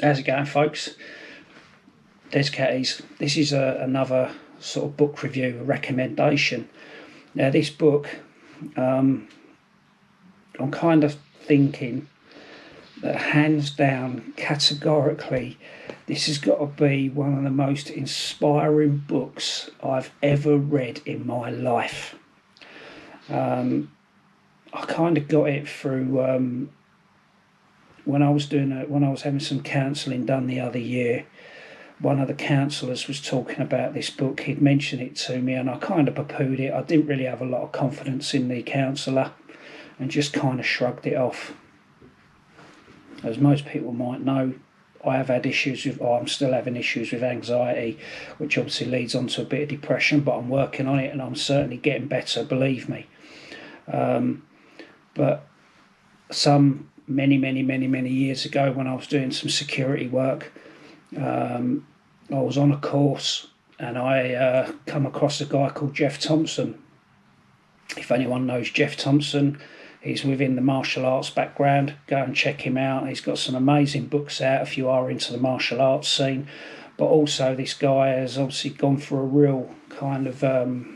How's it going, folks? Des Catties. This is another sort of book review, a recommendation. Now, this book, I'm kind of thinking that hands down, categorically, this has got to be one of the most inspiring books I've ever read in my life. I kind of got it through when I was having some counselling done the other year. One of the counsellors was talking about this book. He'd mentioned it to me, and I kind of poo-pooed it. I didn't really have a lot of confidence in the counsellor, and just kind of shrugged it off. As most people might know, I have had issues with, or I'm still having issues with anxiety, which obviously leads on to a bit of depression, but I'm working on it, and I'm certainly getting better, believe me. But many years ago, when I was doing some security work, I was on a course, and I come across a guy called Geoff Thompson. If anyone knows Geoff Thompson, he's within the martial arts background. Go and check him out. He's got some amazing books out if you are into the martial arts scene. But also, this guy has obviously gone for a real kind of a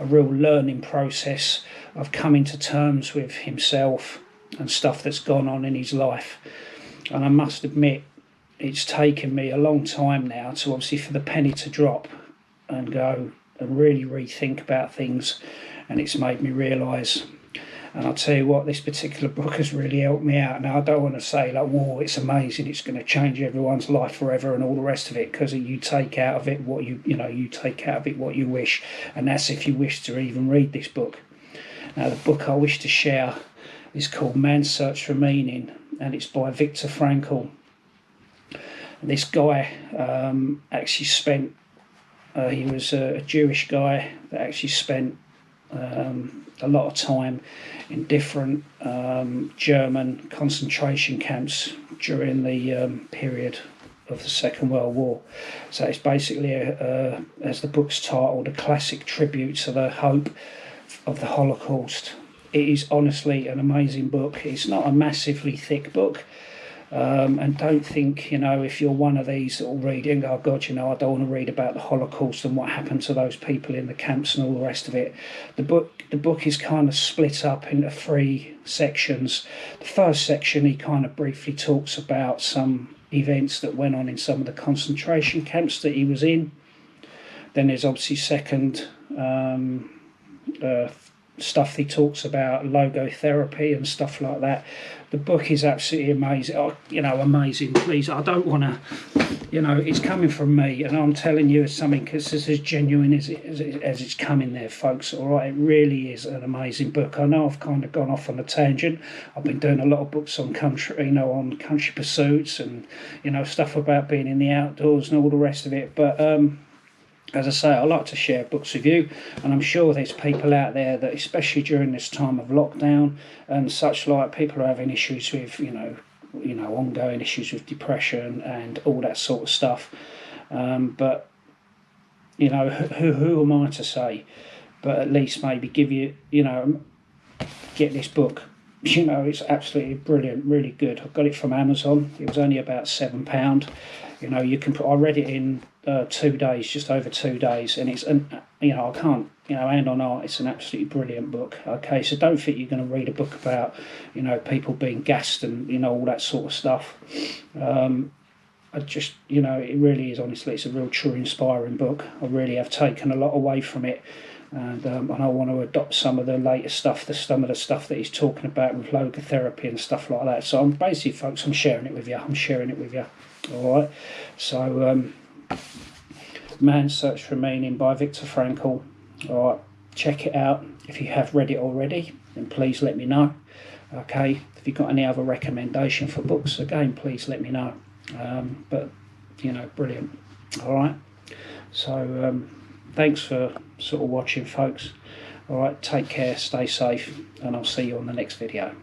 real learning process of coming to terms with himself and stuff that's gone on in his life. And I must admit, it's taken me a long time now to obviously for the penny to drop and go and really rethink about things, and it's made me realise. And I'll tell you what, this particular book has really helped me out. Now, I don't want to say like, whoa, it's amazing, it's going to change everyone's life forever and all the rest of it, because you take out of it what you take out of it what you wish, and that's if you wish to even read this book. Now, the book I wish to share is called Man's Search for Meaning, and it's by Viktor frankl. And this guy actually spent, he was a Jewish guy that actually spent a lot of time in different German concentration camps during the period of the Second World War. So it's basically, as the book's titled, a classic tribute to the hope of the Holocaust. It is honestly an amazing book. It's not a massively thick book. And don't think, if you're one of these that will read it and go, oh God, I don't want to read about the Holocaust and what happened to those people in the camps and all the rest of it. The book is kind of split up into 3 sections. The first section, he kind of briefly talks about some events that went on in some of the concentration camps that he was in. Then there's obviously second stuff he talks about, logotherapy and stuff like that. The book is absolutely amazing. Amazing. Please, I don't want to, it's coming from me, and I'm telling you something because it's as genuine as it's coming there, folks. All right, it really is an amazing book. I know I've kind of gone off on a tangent. I've been doing a lot of books on country, on country pursuits and stuff about being in the outdoors and all the rest of it. But as I say, I like to share books with you, and I'm sure there's people out there that, especially during this time of lockdown and such like, people are having issues with, ongoing issues with depression and all that sort of stuff. But who am I to say? But at least maybe give you, get this book. It's absolutely brilliant, really good. I got it from Amazon. It was only about £7. I read it in 2 days, just over 2 days, and it's I can't, hand on heart, it's an absolutely brilliant book. Okay, so don't think you're going to read a book about, people being gassed and, all that sort of stuff. I just, it really is, honestly, it's a real true inspiring book. I really have taken a lot away from it. And I want to adopt some of the latest stuff, some of the stuff that he's talking about with logotherapy and stuff like that. So I'm basically, folks, I'm sharing it with you. All right. So, Man's Search for Meaning by Viktor frankl. All right. Check it out. If you have read it already, then please let me know. Okay. If you've got any other recommendation for books, again, please let me know. But brilliant. All right. So, thanks for sort of watching, folks. All right, take care, stay safe, and I'll see you on the next video.